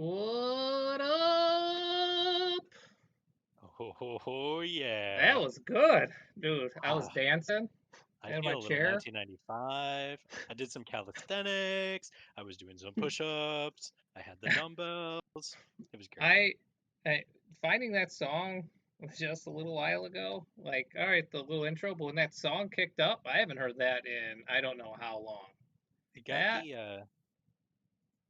What up? Oh, That yeah. was good, dude. I was Ah, dancing I in my feel a little chair. 1995. I did some calisthenics. I was doing some push-ups. I had the dumbbells. It was great. I, I finding that song was just a little while ago. Like, all right, the little intro, but when that song kicked up, I haven't heard that in I don't know how long. It got That the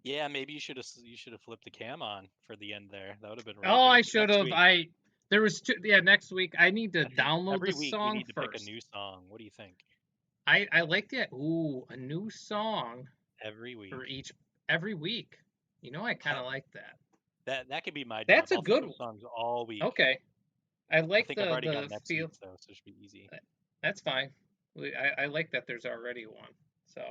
yeah, maybe you should have flipped the cam on for the end there. That would have been real oh, good. I should Next have. week. There was two. Yeah, next week I need to I think download the every week we song need to pick a first. new song. What do you think? I like that. Ooh, a new song Every for week. each every week. I kind I, of like that. that could be my job. That's a I'll think good. of songs all week. Okay. I I like think I've already got the next feel. week's though, so it should be easy. That's fine. I like that there's already one. So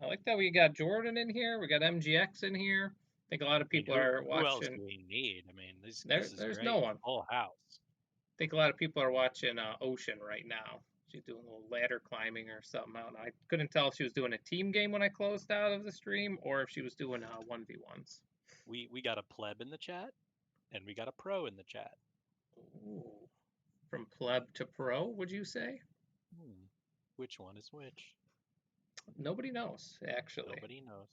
I like that we got Jordan in here. We got MGX in here. I think a lot of I mean, people are who else watching. do we need? I mean, this is There's no great. one. Full house. I think a lot of people are watching Ocean right now. She's doing a little ladder climbing or something. I couldn't tell if she was doing a team game when I closed out of the stream or if she was doing 1v1s. We got a pleb in the chat and we got a pro in the chat. Ooh. From pleb to pro, would you say? Hmm. Which one is which? Nobody knows, actually. Nobody knows.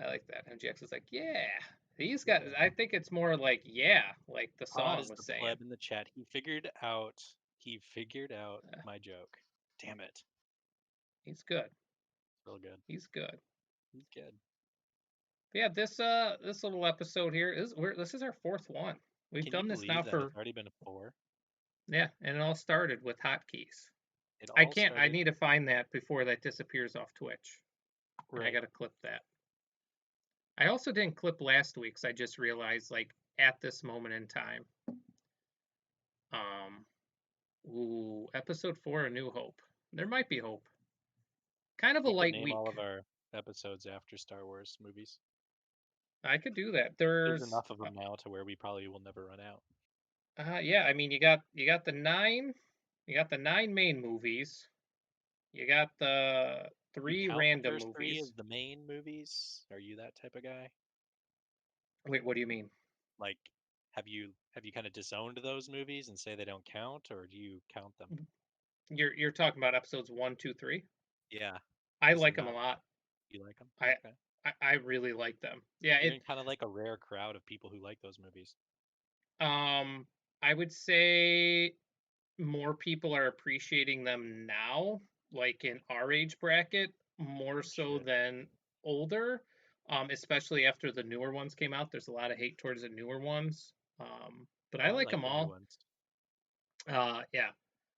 I like that. MGX is like, yeah. He's got. Yeah. I think it's more like, yeah, like the Pod song is was the saying. pleb in the chat. He figured out Uh, my joke. Damn it. he's good. Real good. He's good. He's good. But yeah, this little episode here this is our fourth one. We've Can you done this now believe that for it's already been 4? yeah, and it all started with hotkeys. It I all can't. I started need to find that before that disappears off Twitch. I right. gotta clip that. I also didn't clip last week's. I just realized like at this moment in time. Um, ooh, episode 4, A New Hope. There might be hope. Kind of a We could light name all week. of our episodes after Star Wars movies. I could do that. There's There's enough of them now to where we probably will never run out. yeah, I mean you got the nine main movies. You got the You three count the random first 3 as movies. the main movies? Are you that type of guy? Wait, what do you mean? Like, have you kind of disowned those movies and say they don't count, or do you count them? You're talking about episodes 1, 2, 3? Yeah, I is it like them a not? lot. You like them? I Okay. I really like them. Yeah, You're in kind of like a rare crowd of people who like those movies. um I would say more people are appreciating them now, like in our age bracket, more No so shit. than older. Especially after the newer ones came out. There's a lot of hate towards the newer ones. But Oh, I I like like them the new all. ones. Yeah,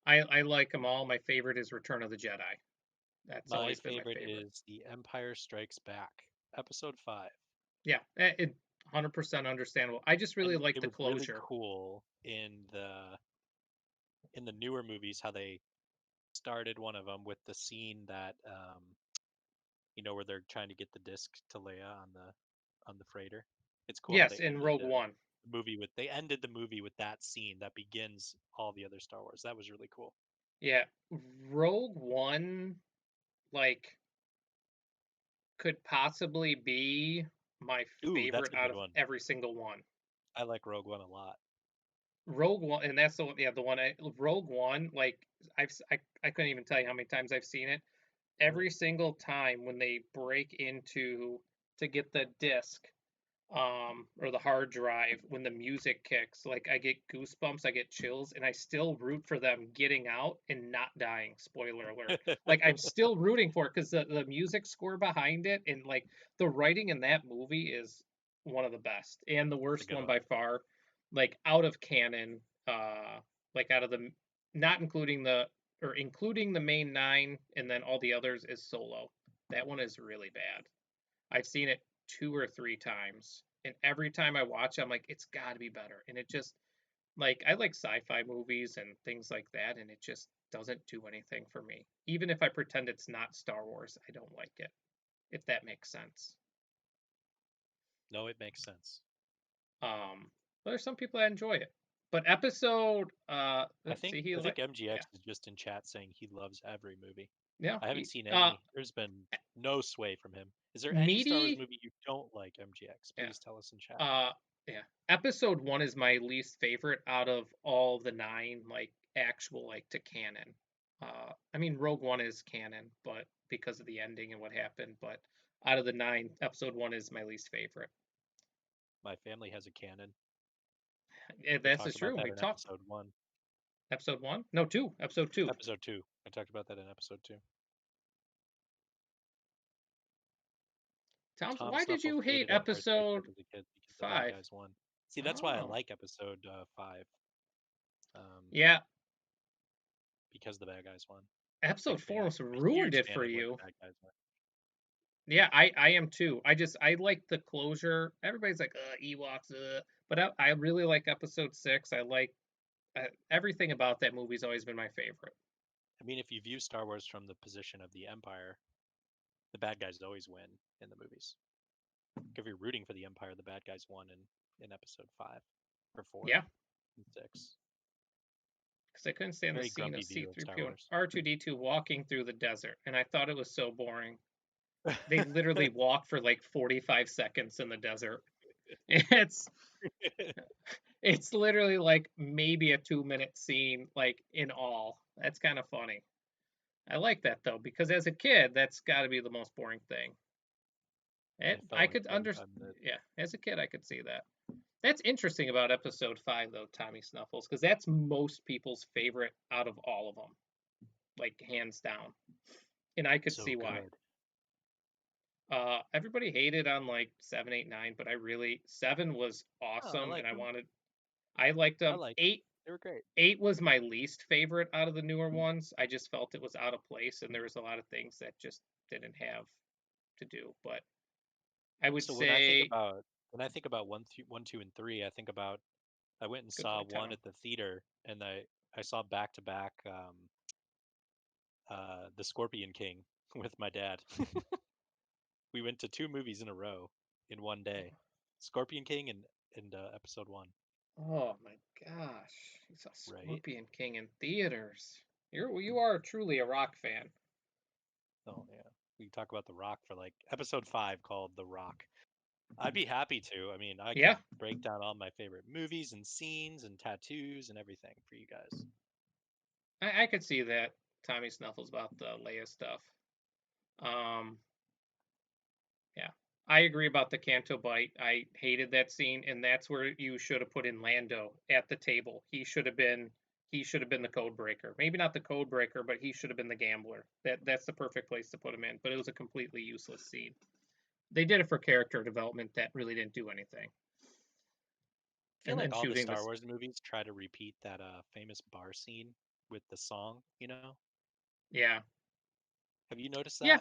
I like them all. My favorite is Return of the Jedi. That's My always been my favorite favorite. is The Empire Strikes Back, Episode 5. Yeah, it 100% understandable. I just really And like it the was really closure. cool in the newer movies how they started one of them with the scene that where they're trying to get the disc to Leia on the freighter. It's cool how Yes, they in ended Rogue the One. movie with that scene that begins all the other Star Wars. That was really cool. Yeah, Rogue One like could possibly be my Ooh, that's favorite a out good of one. every single one. I like Rogue One a lot. Rogue One, and that's the one, yeah, the one Rogue One. Like I couldn't even tell you how many times I've seen it. Every Really? single time when they break into to get the disc, or the hard drive, when the music kicks, like I get goosebumps, I get chills, and I still root for them getting out and not dying. Spoiler alert. Like I'm still rooting for it because the music score behind it and like the writing in that movie is one of the best and the It's a worst good one one. by far. Like out of canon, like out of the not including the or including the main nine and then all the others is Solo. That one is really bad. I've seen it 2 or 3 times, and every time I watch, I'm like, it's got to be better. And it just like I like sci-fi movies and things like that, and it just doesn't do anything for me. Even if I pretend it's not Star Wars, I don't like it. If that makes sense. No, it makes sense. Um, but there's some people that enjoy it. But episode, I let's think see, he I like, think yeah, MGX is just in chat saying he loves every movie. yeah, I haven't seen any. There's been no sway from him. Is there any Star Wars Meaty, movie you don't like, MGX? yeah. Please tell us in chat. Uh, yeah. Episode one is my least favorite out of all the nine, like actual like to canon. I mean Rogue One is canon, but because of the ending and what happened, but out of the nine, episode one is my least favorite. My family has a canon. Yeah, I this is talked about true. that We in talked episode one. episode one, no two, episode two. Episode two. I talked about that in episode two. Tom, Tom why did Snuffles you hate hated Empire Strikes Back episode as a kid because the bad five? guys won. See, that's why I Oh, like episode five, um, yeah. because the bad guys won. Episode Big four fan. almost I'm a ruined huge it fan for of when the you. bad guys win. Yeah, I am too. I like the closure. Everybody's like, Ewoks, but I really like episode six. I like everything about that movie's always been my favorite. I mean, if you view Star Wars from the position of the Empire, the bad guys always win in the movies. If you're rooting for the Empire, the bad guys won in episode five or four Yeah, and six. because I couldn't stand the Very scene of grumpy view of Star C-3PO and Wars. R2-D2 walking through the desert, and I thought it was so boring. They literally walk for like 45 seconds in the desert. It's it's literally like maybe a 2 minute scene, like in all. That's kind of funny. I like that though because as a kid, that's got to be the most boring thing. And it I felt like could understand. 45 minutes. Yeah, as a kid, I could see that. That's interesting about episode five, though, Tommy Snuffles, because that's most people's favorite out of all of them, like hands down. And I could So see why. good. Everybody hated on like seven, eight, nine, but I really seven was Oh, I awesome, and like them. I liked I them. like them. Eight, They were great. eight was my least favorite out of the newer ones. I just felt it was out of place, and there was a lot of things that just didn't have to do. But I would So when I think say, about one, two, and three, I think about I went and good saw boy, one Tom. at the theater, and I saw back to back the Scorpion King with my dad. We went to two movies in a row in one day, Scorpion King and episode one. Oh my gosh. You saw Right? Scorpion King in theaters. You are truly a rock fan. Oh yeah. We talk about The Rock for like episode five called The Rock. I'd be happy to. I mean, I could Yeah, break down all my favorite movies and scenes and tattoos and everything for you guys. I could see that. Tommy Snuffles about the Leia stuff. Um, yeah. I agree about the Canto Bite. I hated that scene, and that's where you should have put in Lando at the table. He should have been the code breaker. Maybe not the code breaker, but he should have been the gambler. That's the perfect place to put him in. But it was a completely useless scene. They did it for character development that really didn't do anything. I feel And then like all the shooting Star this. Wars movies try to repeat that famous bar scene with the song, you know? Yeah. Have you noticed Yeah.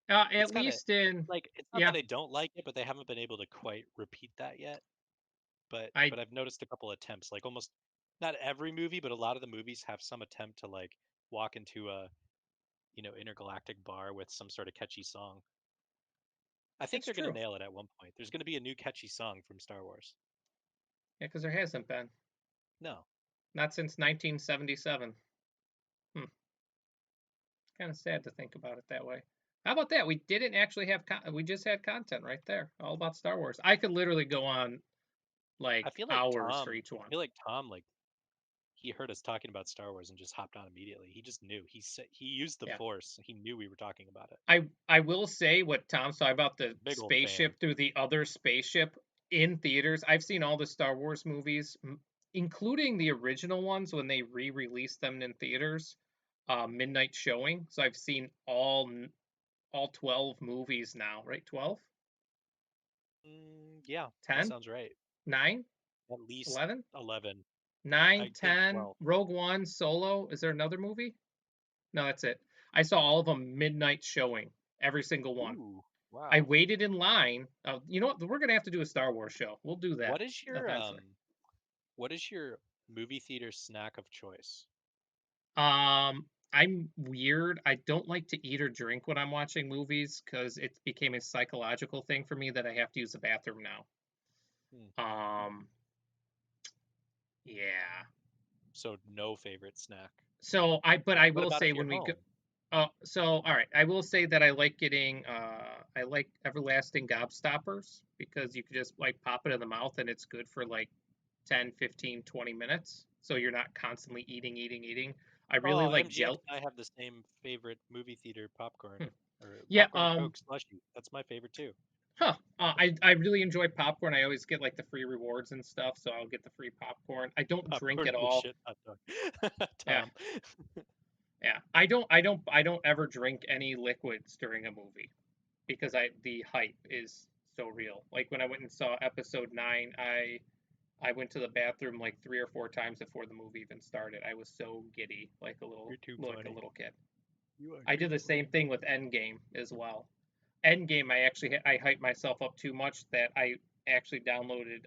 that? It's At kind of least in. like it's not Yeah. that I don't like it, but they haven't been able to quite repeat that yet. I But I've noticed a couple attempts, like almost not every movie, but a lot of the movies have some attempt to like walk into a, intergalactic bar with some sort of catchy song. I think That's they're going to true. nail it at one point. There's going to be a new catchy song from Star Wars. Yeah, because there hasn't been. No. Not since 1977. Hmm. Kind of sad to think about it that way. How about that? We didn't actually have. We just had content right there, all about Star Wars. I could literally go on I like feel like hours for Tom, each one. like he heard us talking about Star Wars and just hopped on immediately. He just knew. He used the Yeah. Force. He knew we were talking about it. I will say what Tom saw about the Big old fan. spaceship through the other spaceship in theaters. I've seen all the Star Wars movies, including the original ones when they re-released them in theaters, midnight showing. So I've seen all 12 movies now, right? 12, Yeah, that 10, sounds right. 9, At least 11, 11. 9, I think 10, 12. Rogue One, Solo. Is there another movie? No, that's it. I saw all of them midnight showing, every single one. Ooh, I wow. waited in line. You know what? We're gonna have to do a Star Wars show. We'll do that What is your eventually. movie theater snack of choice? I'm weird. I don't like to eat or drink when I'm watching movies because it became a psychological thing for me that I have to use the bathroom now. Hmm. Um, yeah. So no favorite snack. But I What will about say if you're when we go, home? So all right, I will say that I like getting I like everlasting gobstoppers because you can just like pop it in the mouth and it's good for like 10, 15, 20 minutes. So you're not constantly eating. I really Oh, like MGX gel. and I have the same favorite movie theater popcorn Hmm. or Yeah, popcorn Coke slushy. That's my favorite too. huh. I really enjoy popcorn. I always get like the free rewards and stuff, so I'll get the free popcorn. I don't drink Popcorn at the all. shit hot dog. Yeah, Tom. yeah. I don't ever drink any liquids during a movie because I the hype is so real. Like when I went and saw episode 9, I went to the bathroom like 3 or 4 times before the movie even started. I was so giddy, You're too like a funny. little kid. You are I too did the same funny. thing with Endgame as well. Endgame, I hyped myself up too much that I actually downloaded.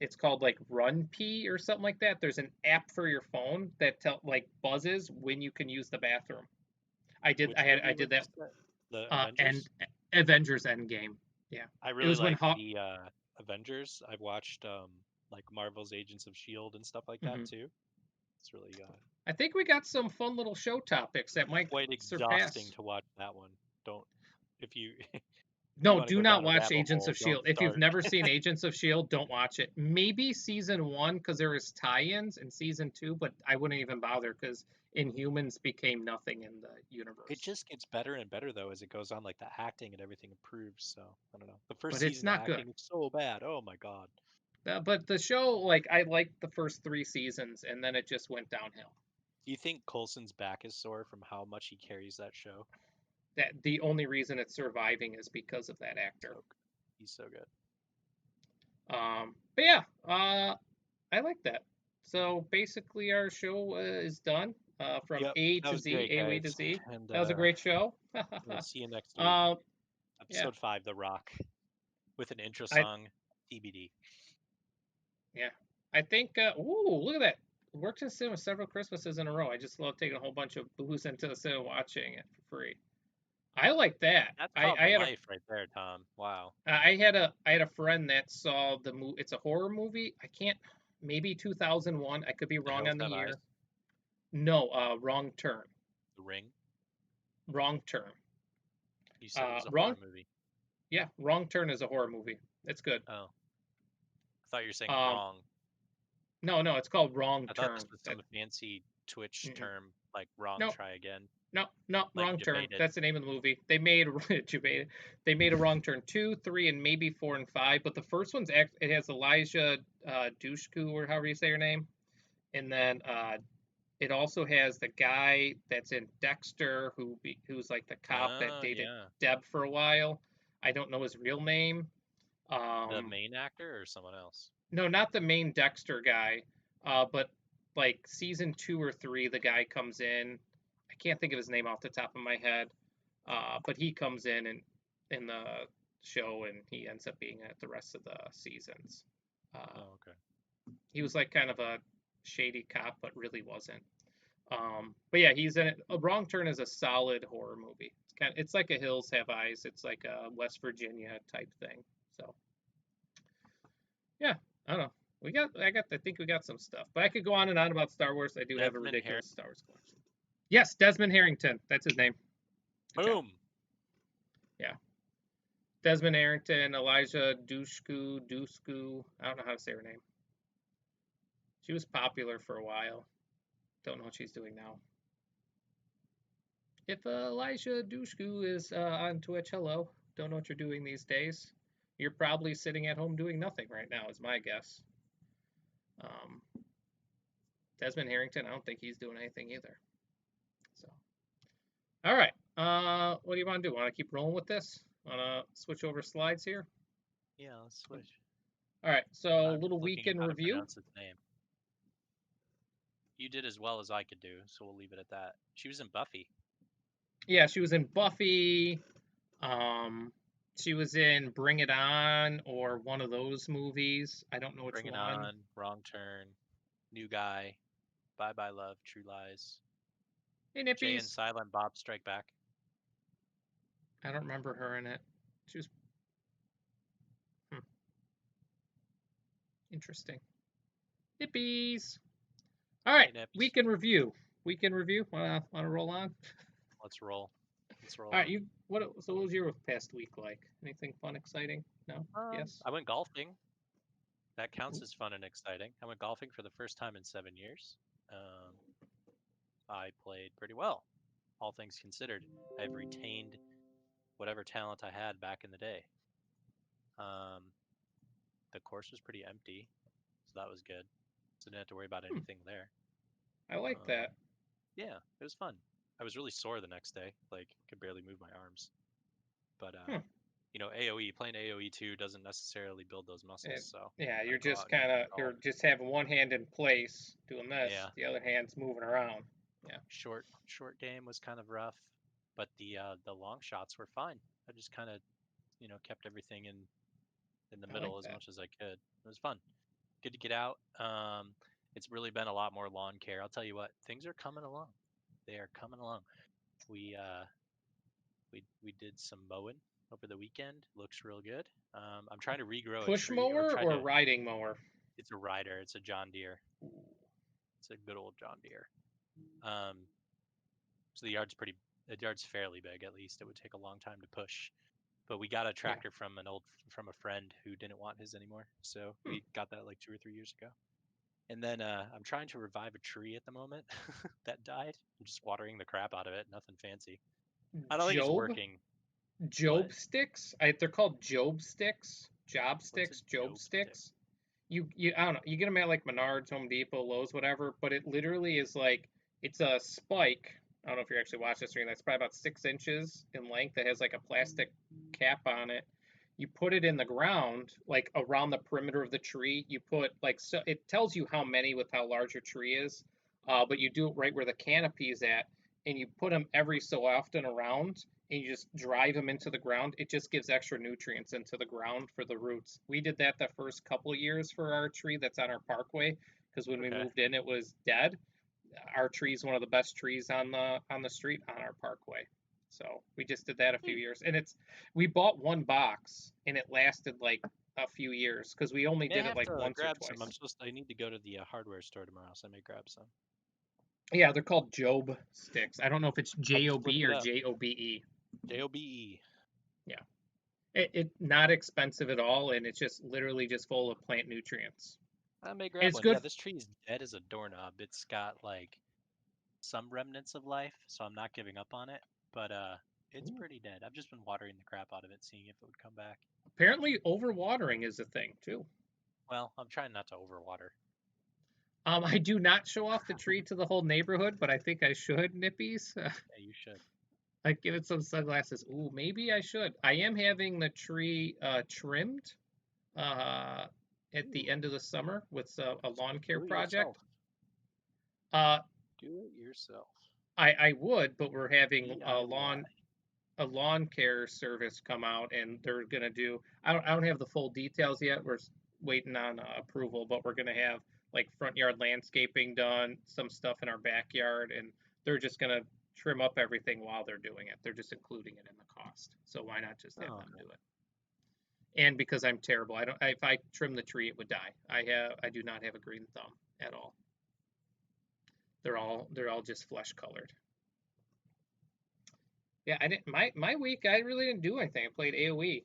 It's called like Run P or something like that. There's an app for your phone that like buzzes when you can use the bathroom. Which I movie was did that. this? The And Avengers? Avengers Endgame. Yeah, I it really was when like Hawk. the Avengers. I've watched like Marvel's Agents of Shield and stuff like that Mhm. too. It's really I think we got some fun little show topics that might quite exhausting surpass. to watch that one. Don't if you if you No, want to do go not down a watch rabbit Agents hole, of don't Shield. If you've start. never seen Agents of Shield, don't watch it. Maybe season 1 because there was tie-ins in season 2, but I wouldn't even bother because Inhumans became nothing in the It universe. just gets better and better though as it goes on. Like the acting and everything improves. So I don't know. The first But it's season, the not good. acting is so bad. Oh my god. But the show, like I liked the first 3 seasons, and then it just went downhill. Do you think Coulson's back is sore from how much he carries that show? That the only reason it's surviving is because of that actor. So he's so good. But yeah, I like that. So basically, our show is done from Yep, A that to was Z, great, A way to guys. Z. And That was a great show. we'll see you next week. uh, yeah, Episode 5, The Rock, with an intro I song, TBD. yeah, I think. Ooh, look at that! Worked in cinema several Christmases in a row. I just love taking a whole bunch of booze into the cinema, watching it for free. I like that. That's called life right there, Tom. Wow. I had a friend that saw the movie. It's a horror movie. I can't. Maybe 2001. I could be The wrong Hills on the Have Eyes, year. No, wrong turn. The Ring. Wrong turn. You said it was a horror Wrong. movie. Yeah, wrong turn is a horror movie. It's good. Oh, I thought you were saying Um, wrong. no, it's called Wrong I thought this Turn. was That some fancy Twitch mm-mm. term like wrong No, try again, no, like Wrong Turn. debated. That's the name of the movie. They made they made a Wrong Turn 2, 3, and maybe 4 and 5. But the first one's it has Elijah Dushku or however you say her name, and then it also has the guy that's in Dexter who's like the cop that Oh, dated yeah. Deb for a while. I don't know his real name. The Um, main actor or someone else? no, not the main Dexter guy, but like season 2 or 3, the guy comes in. I can't think of his name off the top of my head, but he comes in the show and he ends up being at the rest of the seasons. Uh, Oh, okay. he was like kind of a shady cop, but really wasn't. But yeah, he's in it. A Wrong Turn is a solid horror movie. It's like a Hills Have Eyes. It's like a West Virginia type thing. So yeah, I don't know. I think we got some stuff, but I could go on and on about Star Wars. I do have a Desmond ridiculous Harris. Star Wars collection. Yes, Desmond Harrington. That's his name. Good job. Boom. Yeah, Desmond Harrington, Elijah Dushku. I don't know how to say her name. She was popular for a while. Don't know what she's doing now. If Elijah Dushku is on Twitch, hello. Don't know what you're doing these days. You're probably sitting at home doing nothing right now, is my guess. Um, Desmond Harrington, I don't think he's doing anything either. So, all right. What do you want to do? Want to keep rolling with this? Want to switch over slides here? Yeah, let's switch. All right. So, I'm little just looking up weekend how to review. pronounce his name. You did as well as I could do, so we'll leave it at that. She was in Buffy. Yeah, she was in Buffy. Um, she was in Bring It On or one of those movies. I don't know which Bring It one. On, Wrong Turn, New Guy, Bye Bye Love, True Lies, Hey, Jay and Nippies. Silent Bob Strike Back. I don't remember her in it. She was hmm, interesting. Nippies. All right, Hey Nips. weekend review. Weekend review. Wanna roll on? Let's roll. Let's roll All right, on. you what? So what was your past week like? Anything fun, exciting? No. Yes. I went golfing. That counts Ooh. as fun and exciting. I went golfing for the first time in 7 years. Um, I played pretty well, all things considered. I've retained whatever talent I had back in the day. Um, the course was pretty empty, so that was good. So didn't have to worry about Hmm, anything there. I like Um, that. yeah, it was fun. I was really sore the next day, like could barely move my arms. But Hmm. AOE playing AOE 2 doesn't necessarily build those muscles, And, so yeah, got to you're go just out and kind of golf. you're just having one hand in place doing this, Yeah, the other hand's moving around. Yeah, short game was kind of rough, but the long shots were fine. I just kind of kept everything in the I like middle as that. much as I could. It was fun. Good to get out. It's really been a lot more lawn care. I'll tell you what, things are coming along. They are coming along. We did some mowing over the weekend. Looks real good. I'm trying to regrow a Push tree or mower try or to. riding mower? It's a rider. It's a John Deere. Ooh. It's a good old John Deere. Um, so the yard's fairly big. At least it would take a long time to push. But we got a Yeah. tractor from a friend who didn't want his anymore. So Hmm. we got that like 2 or 3 years ago. And then I'm trying to revive a tree at the moment that died. I'm just watering the crap out of it. Nothing fancy. I don't think it's Job? working. What? Job sticks? They're called Job sticks. Job What's a sticks. Job Job stick? sticks. You I don't know. You get them at like Menards, Home Depot, Lowe's, whatever. But it literally is like it's a spike. I don't know if you're actually watching this screen. That's probably about 6 inches in length. That has like a plastic cap on it. You put it in the ground, like around the perimeter of the tree. You put like so it tells you how many with how large your tree is, but you do it right where the canopy is at, and you put them every so often around, and you just drive them into the ground. It just gives extra nutrients into the ground for the roots. We did that the first couple of years for our tree that's on our parkway because when we Okay. moved in it was dead. Our tree is one of the best trees on the street on our parkway. So we just did that a few Neat. years, and it's we bought one box and it lasted like a few years because we only May I did it have like to once or grab some? twice. I need to go to the hardware store tomorrow, so I may grab some. Yeah, they're called Job sticks. I don't know if it's I'll J O just look B it or up. Jobe. JOBE. Yeah, it not expensive at all, and it's just literally just full of plant nutrients. I may And grab it's one. Yeah, good. this tree is dead as a doorknob. It's got like some remnants of life, so I'm not giving up on it. But it's Ooh. pretty dead. I've just been watering the crap out of it, seeing if it would come back. Apparently, overwatering is a thing too. Well, I'm trying not to overwater. I do not show off the tree to the whole neighborhood, but I think I should, Nippies. Yeah, you should. Like give it some sunglasses. Ooh, maybe I should. I am having the tree trimmed uh, at the Ooh, end of the summer with a lawn care do it project. yourself. Uh, Do it yourself. I would, but we're having DIY. a lawn care service come out, and they're gonna do. I don't have the full details yet. We're waiting on approval, but we're gonna have like front yard landscaping done, some stuff in our backyard, and they're just gonna trim up everything while they're doing it. They're just including it in the cost. So why not just have Oh, them okay. do it? And because I'm terrible, I don't. If I trim the tree, it would die. I do not have a green thumb at all. They're all just flesh colored. Yeah, I didn't. My week, I really didn't do anything. I played AOE.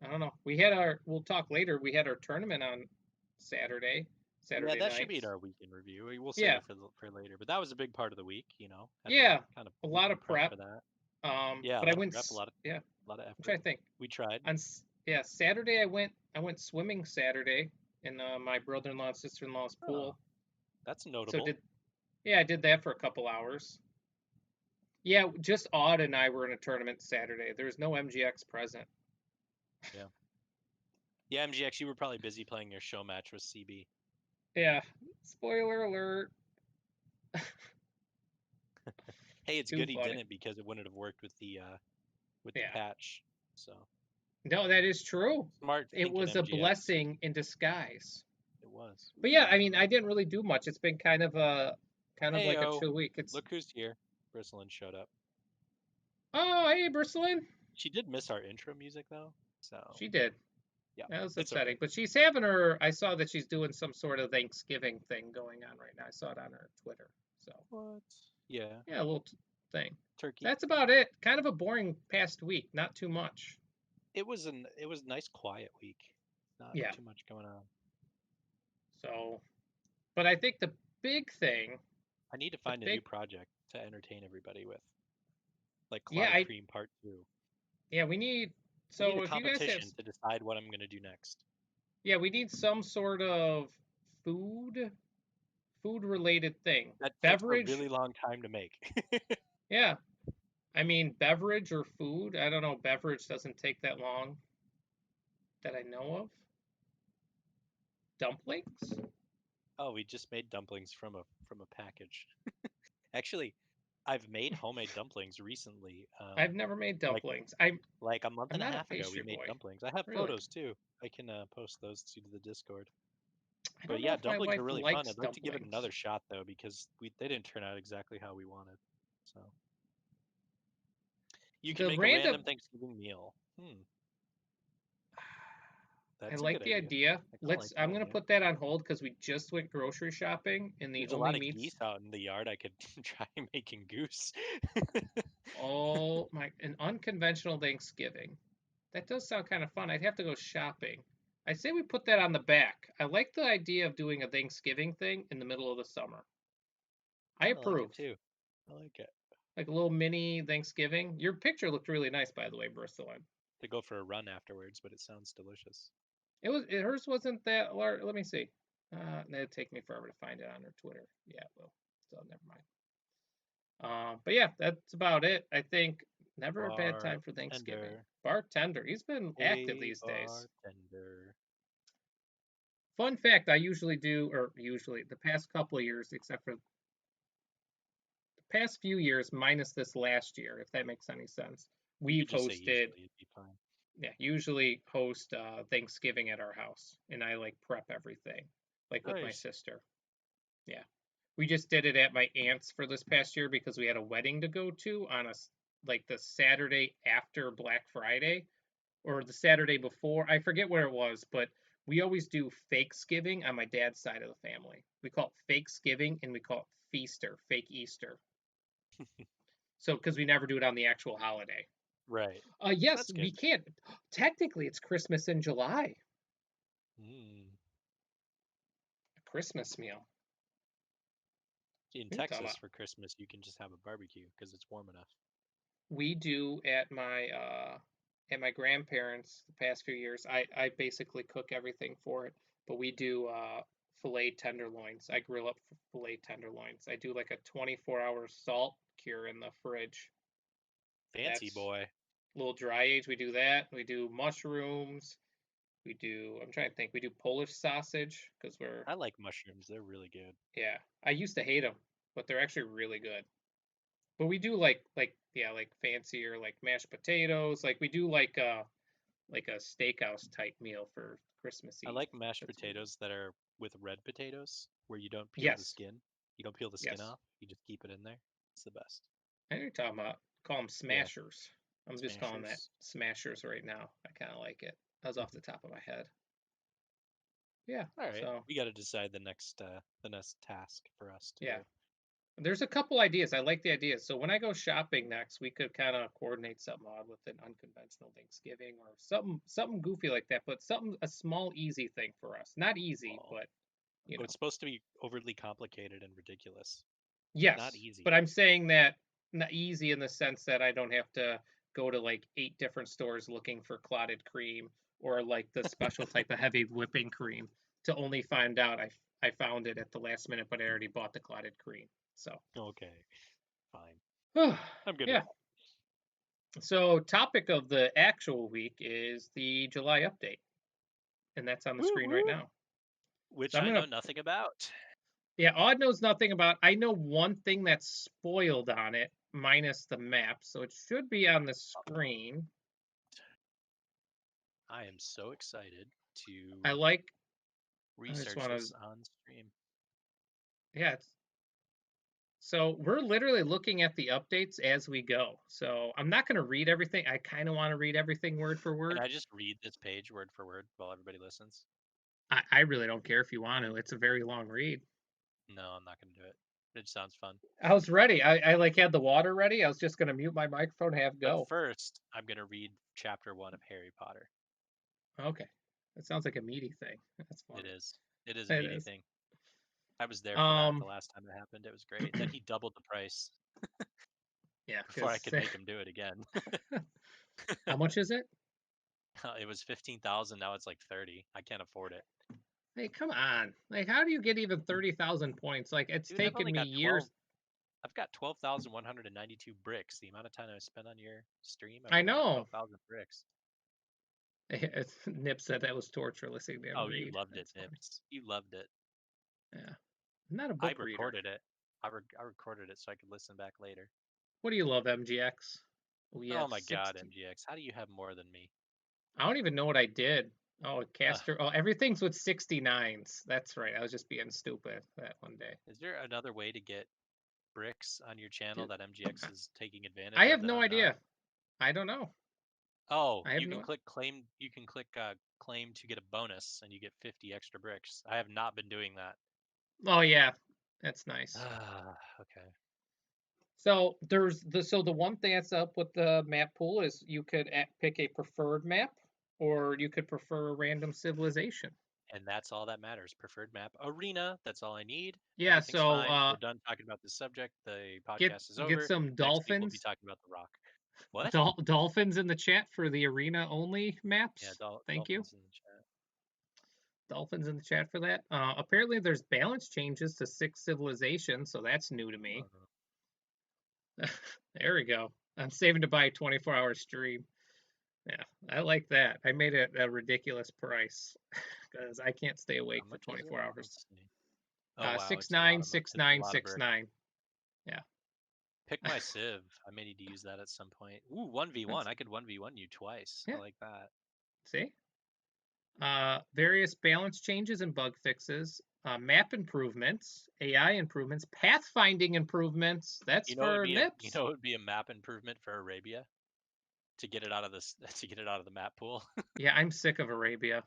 I don't know. We had our. We'll talk later. We had our tournament on Saturday, Yeah, Saturday that should be in nights. our weekend review. We'll save Yeah, it for later. But that was a big part of the week. Had to yeah. kind of A lot of weekend prep prep. for that. Yeah, a But I lot of went. prep, Yeah, a lot of I'm effort. trying to think. We tried. Yeah, Saturday I went swimming Saturday in my brother-in-law and sister-in-law's Oh, pool. that's So notable. did yeah, I did that for a couple hours. Yeah, just Odd and I were in a tournament Saturday. There's no MGX present. Yeah. Yeah, MGX, you were probably busy playing your show match with CB. Yeah, spoiler alert. Hey, it's Too good he funny. didn't because it wouldn't have worked with the Yeah. patch. So No, that is true. smart It thinking, was a MGX. blessing in disguise. It was. But yeah, I mean, I didn't really do much. It's been kind of Hey like a oh, chill week. It's look who's here. Bristlin showed up. oh, hey, Brooklyn. She did miss our intro music though. So She did. yeah, That was it's okay. upsetting. But she's having her. I saw that she's doing some sort of Thanksgiving thing going on right now. I saw it on her Twitter. So What? Yeah. yeah, a little. thing. Turkey. That's about it. Kind of a boring past week. Not too much. It was a nice quiet week. Not Yeah. too much going on. So, but I think the big thing, I need to the find a new big, project to entertain everybody with, like yeah, Clotted Cream Part 2. yeah, we need. I need a So if you guys have, competition to decide what I'm going to do next. yeah, we need some sort of food, food related thing. That takes a Beverage, really long time to make. yeah. I mean, beverage or food. I don't know. Beverage doesn't take that long that I know of. Dumplings? Oh, we just made dumplings from a package. Actually, I've made homemade dumplings recently. I've never made Like dumplings. I'm a month and a not a half ago, we pastry made boy. dumplings. I have Really. photos too. I can post those to the Discord. I But don't know yeah, if my dumplings wife are really fun. likes I'd like to give it dumplings. another shot though because we they didn't turn out exactly how we wanted. So you can The make a random random Thanksgiving meal. I That's a like good the idea. idea. I kind of Let's like that I'm gonna idea. put that on hold because we just went grocery shopping and the There's a only lot of meats. geese out in the yard. I could try making goose. Oh my, an unconventional Thanksgiving. That does sound kind of fun. I'd have to go shopping. I say we put that on the back. I like the idea of doing a Thanksgiving thing in the middle of the summer. I Kind of like it approve. too. I like it. Like a little mini Thanksgiving. Your picture looked really nice, by the way, Bristolyn. To go for a run afterwards, but it sounds delicious. Hers wasn't that large. Let me see. It'd take me forever to find it on her Twitter. Yeah, well, so never mind. But yeah, that's about it. I think never a bad time for Thanksgiving. Bartender. Bartender, he's been active Hey, these days. bartender. Fun fact, I usually do, or usually the past couple of years, except for the past few years, minus this last year, if that makes any sense. You We've could just say hosted, usually, it'd be fine. yeah, usually host Thanksgiving at our house, and I like prep everything, like with my Nice. sister. Yeah, we just did it at my aunt's for this past year because we had a wedding to go to on like the Saturday after Black Friday or the Saturday before. I forget where it was, but we always do Fakesgiving on my dad's side of the family. We call it Fakesgiving and we call it Feaster, fake Easter. So because we never do it on the actual holiday. Right. Yes, That's good. we can't. Technically, it's Christmas in July. Mm. A Christmas meal. In We can talk Texas about. for Christmas, you can just have a barbecue because it's warm enough. We do at my grandparents the past few years. I basically cook everything for it, but we do filet tenderloins. I grill up filet tenderloins. I do like a 24-hour salt cure in the fridge. Fancy That's boy. a little dry age. We do that. We do mushrooms. We do. I'm trying to think. We do Polish sausage because we're I like mushrooms. They're really good. yeah. I used to hate them, but they're actually really good. But we do like yeah like fancier like mashed potatoes. Like we do like a steakhouse type meal for Christmas I Eve. like mashed That's what we do. potatoes that are with red potatoes, where you don't peel the Yes, skin. You don't peel the skin yes. off. You just keep it in there. It's the best. I know you're talking about. Call them Yeah, smashers. I'm just calling that smashers. smashers right now. I kind of like it. That was off the top of my head. Yeah. All right, So we got to decide the next task for us to yeah, do. there's a couple ideas. I like the ideas. So when I go shopping next, we could kind of coordinate something odd with an unconventional Thanksgiving or something goofy like that. But something a small easy thing for us. Not easy, Oh, but you oh, it's know. supposed to be overly complicated and ridiculous. Not Yes, but easy. I'm saying that not easy in the sense that I don't have to go to like 8 different stores looking for clotted cream or like the special type of heavy whipping cream to only find out I found it at the last minute, but I already bought the clotted cream. So, Okay, fine. yeah. I'm good with that. So, topic of the actual week is the July update, and that's on the Woo screen right woo. now. So Which I'm I know gonna nothing about. yeah, Odd knows nothing about. I know one thing that's spoiled on it, minus the map, so it should be on the screen. I am so excited I to like. I just research want to. this on stream. Yeah. So we're literally looking at the updates as we go. So I'm not going to read everything. I kind of want to read everything word for Can word. I just read this page word for word while everybody listens? I really don't care if you want to. It's a very long read. No, I'm not going to do it. It sounds fun. I was ready. I like had the water ready. I was just gonna mute my microphone, have But go. first, I'm gonna read chapter 1 of Harry Potter. Okay, that sounds like a meaty thing. That's fun. It is. It is a It meaty is. thing. I was there for that Um, the last time it happened. It was great. And then he doubled the price yeah, before I because could make him do it again. how much is it? It was 15,000. Now it's like 30. I can't afford it. Hey, come on. Like, how do you get even 30,000 points? Like, it's Dude, I've taken only me got 12. years. I've got 12,192 bricks. The amount of time I spent on your stream, I've I only got know. 12,000 bricks. Nip said that was torture listening to him Oh, you read. loved it, That's funny. Nips. You loved it. Yeah. I'm not a I book reader. recorded it. I recorded it so I could listen back later. What do you love, MGX? We Oh have my God, 60. MGX, how do you have more than me? I don't even know what I did. Oh, Ugh. caster. Oh, everything's with 69s. That's right. I was just being stupid that one day. Is there another way to get bricks on your channel Ju- that MGX is taking I advantage of have that no I'm not? idea. I don't know. Oh, I have you can no. click claim. You can click claim to get a bonus, and you get 50 extra bricks. I have not been doing that. Oh yeah, that's nice. Ah, okay. So the one thing that's up with the map pool is you could pick a preferred map, or you could prefer a random civilization. And that's all that matters. Preferred map arena. That's all I need. Yeah. Everything's So fine. We're done talking about this subject. The get podcast is get over. some Next week we'll be dolphins. talking about the Rock. What? Dolphins in the chat for the arena only Yeah, maps. Thank you. dolphins in the chat. Dolphins in the chat for that. Apparently, there's balance changes to six civilizations, so that's new to me. Uh, There we go. I'm saving to buy a 24-hour stream. Yeah, I like that. I made it a ridiculous price because I can't stay how awake for much is 24 it? hours. Let's see. Oh wow, Six it's a lot nine of six it's a nine lot of six brick. nine. Yeah, Pick my Civ. I may need to use that at some point. Ooh, 1v1. that's I could 1v1 you twice. I yeah. like that. See, various balance changes and bug fixes, map improvements, AI improvements, pathfinding improvements. That's You know, it would for be a you Nips. know it would be a map improvement for Arabia to get it out of this to get it out of the map pool. Yeah, I'm sick of Arabia.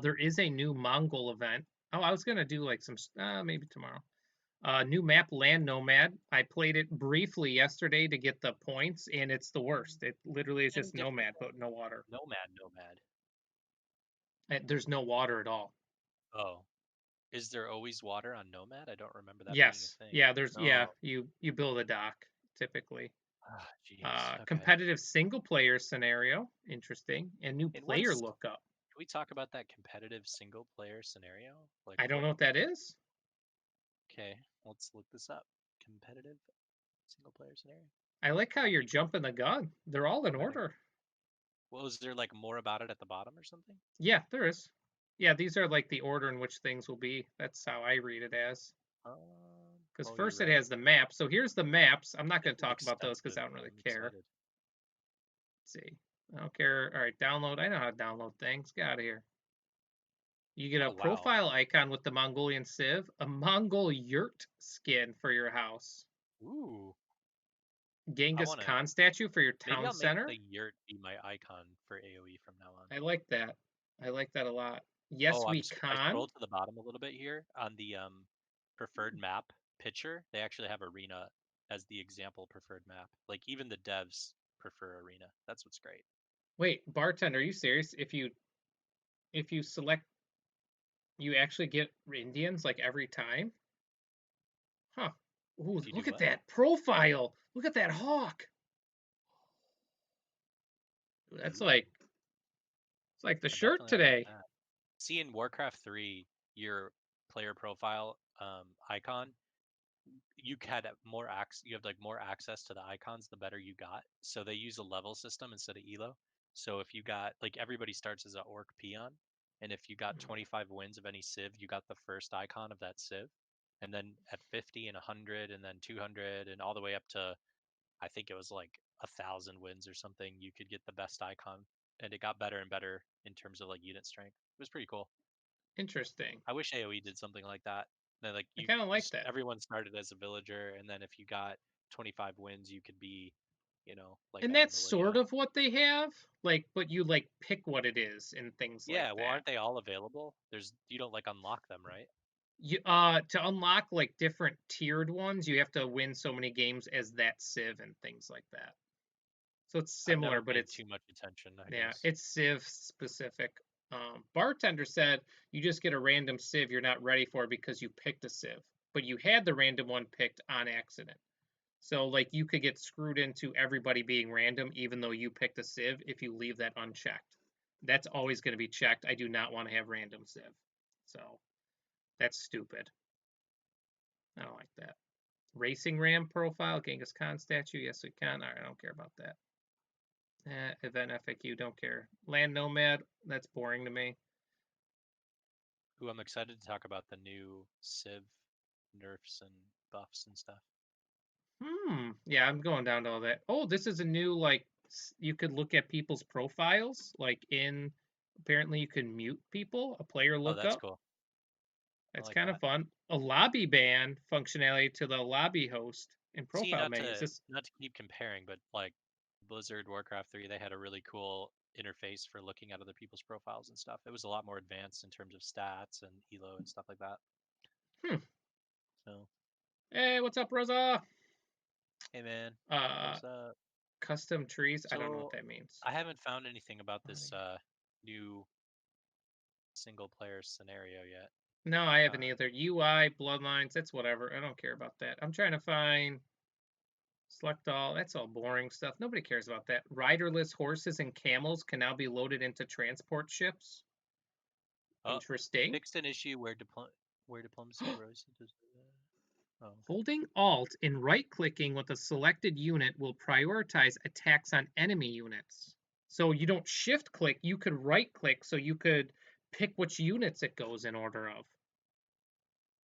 There is a new Mongol event. Oh, I was gonna do like some maybe tomorrow. New map, Land Nomad. I played it briefly yesterday to get the points, and it's the worst. It literally is And just different Nomad, but no water. nomad. There's no water at all. Oh, is there always water on Nomad? I don't remember that being Yes, a thing. yeah. Yeah. Oh, You build a dock typically. ah, jeez. Okay. Competitive single player scenario, interesting, and new And what player is? lookup. Can we talk about that competitive single player scenario? Like I don't what? know what that is. Okay, let's look this up. Competitive single player scenario. I like how How you're many points? jumping the gun. They're all in How many? order. Well, is there like more about it at the bottom or something? Yeah, there is. Yeah, these are like the order in which things will be. That's how I read it as. Because Oh, you're first it right. has the map. So here's the maps. I'm not It's going to talk about those because extensive. I don't really I'm care. excited. Let's see. I don't care. All right, download. I know how to download things. Get out of here. You get a Oh wow. profile icon with the Mongolian Civ, a Mongol yurt skin for your house, Ooh, I Genghis want to. Khan statue for your Maybe town I'll make center. the yurt be my icon for AOE from now on. I like that. I like that a lot. Yes, Oh, we I can. scrolled to the bottom a little bit here on the preferred map picture. They actually have arena as the example preferred map. Like even the devs prefer arena. That's what's great. Wait, bartender, are you serious? If you select, you actually get Indians like every time? Huh. Ooh, If you do look at what? that profile. Look at that hawk. That's Ooh, like it's like the I shirt definitely like today. that. See in Warcraft 3, your player profile icon, you had more access. You have like more access to the icons the better you got. So they use a level system instead of elo. So if you got like everybody starts as an orc peon, and if you got 25 wins of any civ, you got the first icon of that civ. And then at 50 and 100 and then 200 and all the way up to I think it was like 1,000 wins or something, you could get the best icon. And it got better and better in terms of like unit strength. It was pretty cool. Interesting. I wish AOE did something like that. That like I kind of like that. everyone started as a villager, and then if you got 25 wins, you could be, like And on the that's sort militia. of what they have. Like, but you like pick what it is and things like Yeah, well, that. aren't they all available? You don't like unlock them, right? You to unlock like different tiered ones, you have to win so many games as that Civ and things like that. So it's I've similar, never but paid it's too much attention, I yeah, guess. it's Civ specific. Bartender said you just get a random Civ you're not ready for because you picked a Civ, but you had the random one picked on accident. So like you could get screwed into everybody being random even though you picked a Civ if you leave that unchecked. That's always going to be checked. I do not want to have random Civ. So that's stupid. I don't like that. Racing Ram profile, Genghis Khan statue. Yes, we can. All right, I don't care about that. Event FAQ, don't care. Land Nomad, that's boring to me. Ooh, I'm excited to talk about the new Civ nerfs and buffs and stuff. Yeah, I'm going down to all that. Oh, this is a new like you could look at people's profiles. Like in apparently you can mute people. A player Oh, that's lookup. cool. I That's like kind of that. fun. A lobby ban functionality to the lobby host in See, profile menus. This not to keep comparing, but like Blizzard Warcraft 3, they had a really cool interface for looking at other people's profiles and stuff. It was a lot more advanced in terms of stats and elo and stuff like that. hmm. So, Hey, what's up, Rosa? hey man, Uh, what's up? custom trees. I don't know what So, that means. I haven't found anything about this Body. new single player scenario yet. No, I haven't Uh, either. UI, bloodlines, that's whatever. I don't care about that. I'm trying to find select all. That's all boring stuff. Nobody cares about that. Riderless horses and camels can now be loaded into transport ships. oh, Interesting. fixed an issue where diplomacy grows. Oh, Holding Alt and right clicking with a selected unit will prioritize attacks on enemy units. So you don't shift click, you could right click so you could pick which units it goes in order of.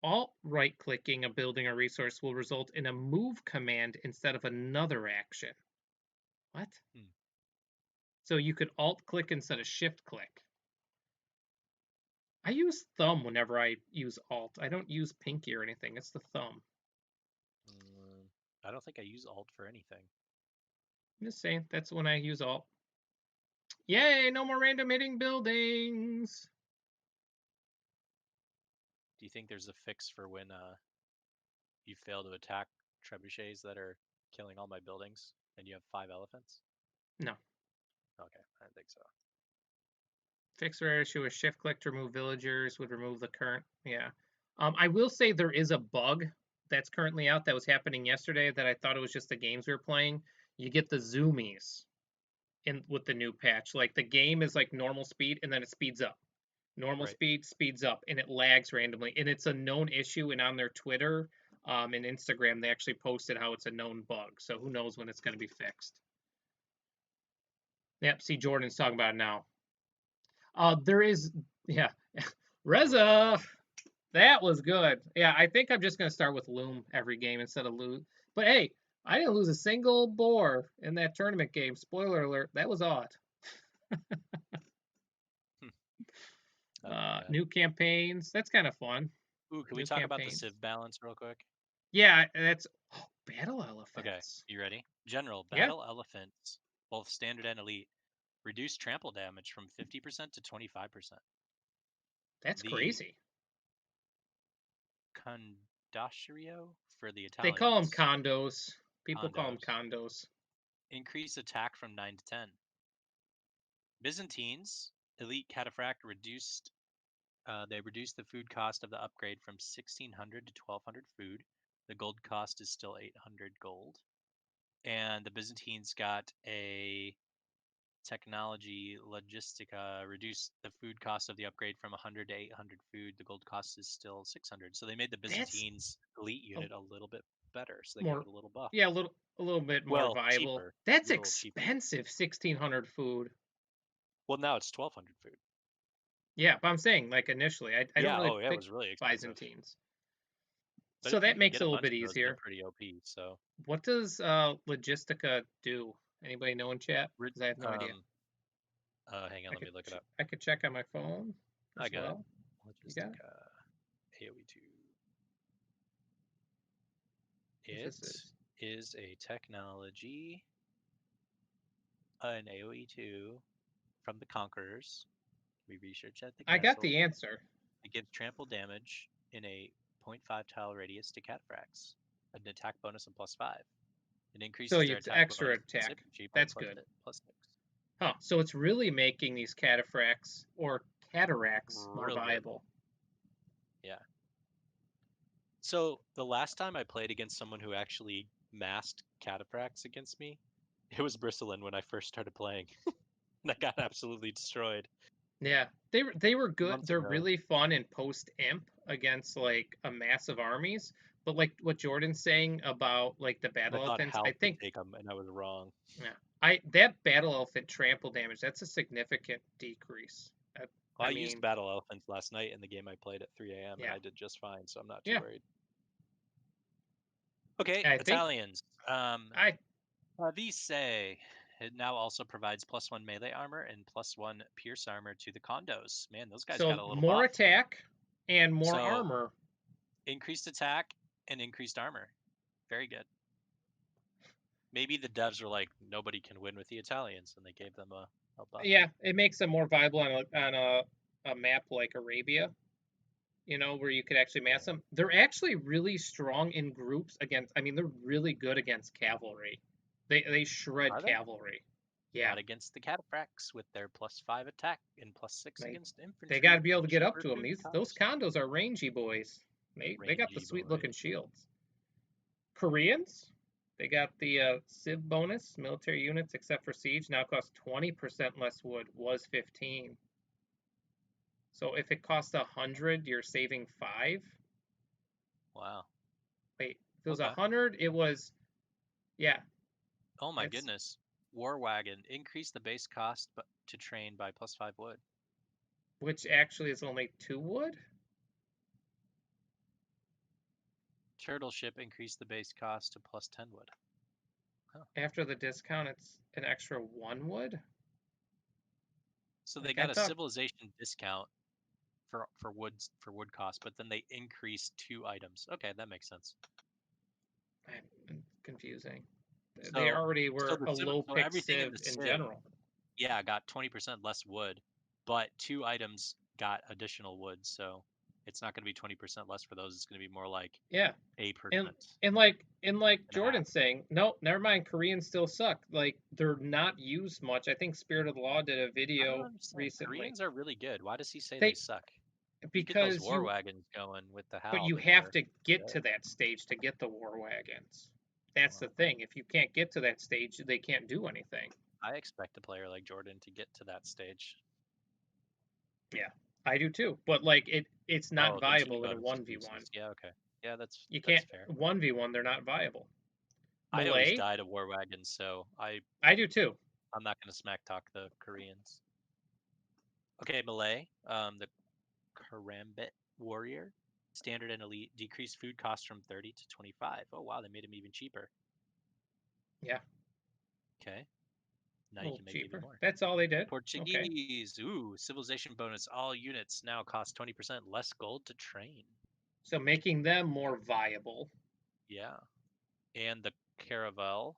Alt right clicking a building or resource will result in a move command instead of another action. What? hmm. So you could alt click instead of shift click. I use thumb whenever I use alt. I don't use pinky or anything. It's the thumb. I don't think I use alt for anything. I'm just saying that's when I use alt. Yay, no more random hitting buildings. Do you think there's a fix for when you fail to attack trebuchets that are killing all my buildings and you have 5 elephants? No. Okay, I don't think so. Fix rare issue with shift click to remove villagers would remove the current. Yeah. I will say there is a bug that's currently out that was happening yesterday that I thought it was just the games we were playing. You get the zoomies in with the new patch. Like the game is like normal speed and then it speeds up. Normal Right. speed speeds up and it lags randomly. And it's a known issue. And on their Twitter and Instagram, they actually posted how it's a known bug. So who knows when it's going to be fixed. Yep. See, Jordan's talking about it now. There is, yeah. Reza, Jordan. that was good. Yeah, I think I'm just going to start with Loom every game instead of lose. But hey, I didn't lose a single boar in that tournament game. Spoiler alert, that was odd. Oh my god. New campaigns, that's kind of fun. Ooh, can we New talk about the campaigns. Civ balance real quick? Yeah, that's battle Okay, elephants. you ready? General Yeah, battle elephants, both standard and elite, reduce trample damage from 50% to 25%. that's The crazy. Condottiero for the They call them Italians, condos. People call them condos, condos. increase attack from 9 to 10. Byzantines, elite cataphract reduced. They reduced the food cost of the upgrade from 1,600 to 1,200 food. The gold cost is still 800 gold. And the Byzantines got a technology logistica reduced the food cost of the upgrade from 100 to 800 food. The gold cost is still 600. So they made the That's Byzantines elite a, unit a little bit better. So they gave more, it a little buff. yeah, a little bit more Well, viable. cheaper, That's little cheaper. expensive. 1,600 food. Well, now it's 1,200 food. Yeah, but I'm saying like initially, I don't Yeah. really Oh, yeah. It pick was really expensive. Byzantines, But so if you that can makes get it a a little bunch bit of those, they're easier. pretty OP. So, What does Logistica do? Anybody know in chat? Because I have no idea. hang on, let me look it up. I could check on my phone I as got it. well. You got it? Logistica AoE2. If this It is, is a technology, an AoE2 from the Conquerors. We researched at the I got castle. the answer. It gives trample damage in a .5 tile radius to cataphracts. An attack bonus of +5. It So increases their it's attack extra bonus plus attack. infantry by That's good. +6. Huh. So it's really making these cataphracts or cataracts more Real good. viable. Yeah. So the last time I played against someone who actually massed cataphracts against me, it was Bristlin when I first started playing. And I got absolutely destroyed Yeah, they were good. months They're ago. really fun in post imp against like a massive armies. But like what Jordan's saying about like the I battle thought elephants, I health would think take them, and I was wrong. yeah, I that battle elephant trample damage, that's a significant decrease. Well, I I used mean, battle elephants last night in the game I played at 3 a.m. and yeah, I did just fine, so I'm not too yeah. worried. Okay, I think Italians. I Avise. It now also provides +1 melee armor and +1 pierce armor to the condos. Man, those guys got so a little more buff. attack and more So armor. increased attack and increased armor. Very good. Maybe the devs were like, nobody can win with the Italians, and they gave them a buff. Yeah, it makes them more viable on a map like Arabia, where you could actually mass them. They're actually really strong in groups against. I mean, they're really good against cavalry. They shred Are they? cavalry. Yeah, Not against the cataphracts with their +5 attack and +6 they against they got to infantry be able and to get up cheaper to them. food Those cost. condos are rangy boys. They got the Rangy sweet boys. looking shields. Koreans, they got the Civ bonus. Military units except for siege now cost 20% less wood. Was 15. So if it costs 100, you're saving 5. Wow. Wait, if it was Okay. 100, it was, yeah, Oh my that's, goodness. War wagon. Increase the base cost to train by +5 wood. which actually is only 2 wood. Turtle ship. Increase the base cost to +10 wood. Huh. After the discount, it's an extra 1 wood. So they Like, I got a thought, civilization discount for wood cost, but then they increased 2 items. Okay, that makes sense. confusing. They So already were a low so pick everything in Civ the in Civ, general. yeah, got 20% less wood, but 2 items got additional wood, so it's not going to be 20% less for those. It's going to be more like Yeah. a And percent and like and a half. Jordan's saying, no, never mind. Koreans still suck. Like they're not used much. I think Spirit of the Law did a I don't video understand. recently. Koreans are really good. Why does he say they They suck? You get those because war you wagons going with the but Hal, you then have they're to get good. to that stage to get the war wagons. That's the Well, thing. If you can't get to that stage, they can't do anything. I expect a player like Jordan to get to that stage. Yeah, I do too. But like it's not Oh, the team viable in a bonus one v one. increases. Yeah, okay. Yeah, You that's can't fair. 1v1. They're not viable. I'd always Malay, die to war wagons, so I do too. I'm not going to smack talk the Koreans. Okay, Malay, the Karambit warrior, standard and elite, decreased food costs from 30 to 25. Oh wow, they made him even cheaper. Yeah, Okay, now a you little can make even cheaper. more. That's all they did. Okay. Portuguese, ooh, civilization bonus. All units now cost 20% less gold to train. So making them more viable. Yeah, and the Caravel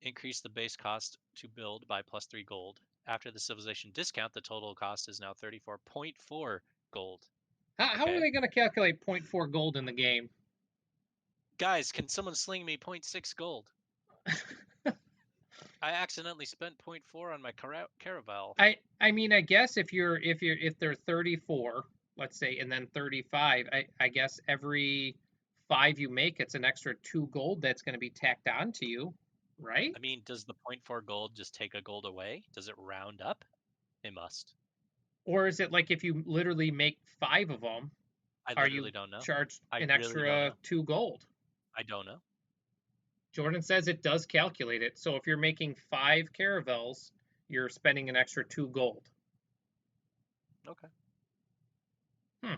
increased the base cost to build by +3 gold. After the civilization discount, the total cost is now 34.4 gold. How are Okay. they going to calculate point 0.4 gold in the game? Guys, can someone sling me 0.6 gold? I accidentally spent 0.4 on my Caravel. I mean, I guess if they're 34, let's say, and then 35, I guess every 5 you make, it's an extra 2 gold that's going to be tacked on to you, right? I mean, does the zero point 0.4 gold just take a gold away? Does it round up? It must. Or is it like if you literally make 5 of them, I are you literally don't know. charged I an really don't extra know. 2 gold? I don't know. Jordan says it does calculate it. So if you're making 5 caravels, you're spending an extra 2 gold. Okay. Hmm.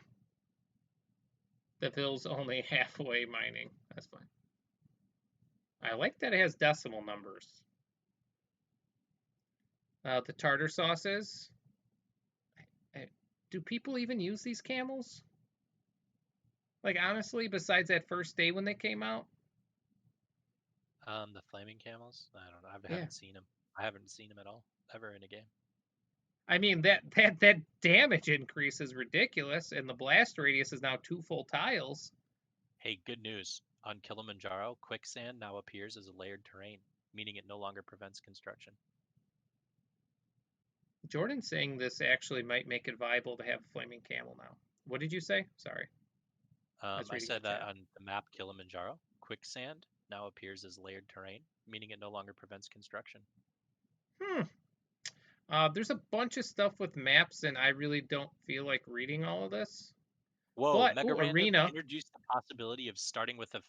The Ville's only halfway mining. That's fine. I like that it has decimal numbers. The tartar sauces. Do people even use these camels? Like honestly, besides that first day when they came out? The flaming camels? I don't know. I Yeah. haven't seen them. I haven't seen them at all ever in a game. I mean that damage increase is ridiculous, and the blast radius is now 2 full tiles. Hey, good news. On Kilimanjaro, quicksand now appears as a layered terrain, meaning it no longer prevents construction. Jordan's saying this actually might make it viable to have a flaming camel now. What did you say? Sorry, I was I reading the said that chat. on the map Kilimanjaro, quicksand now appears as layered terrain, meaning it no longer prevents construction. Hmm. There's a bunch of stuff with maps, and I really don't feel like reading all of this. Whoa, But Mega oh, Random arena. introduced the possibility of starting with a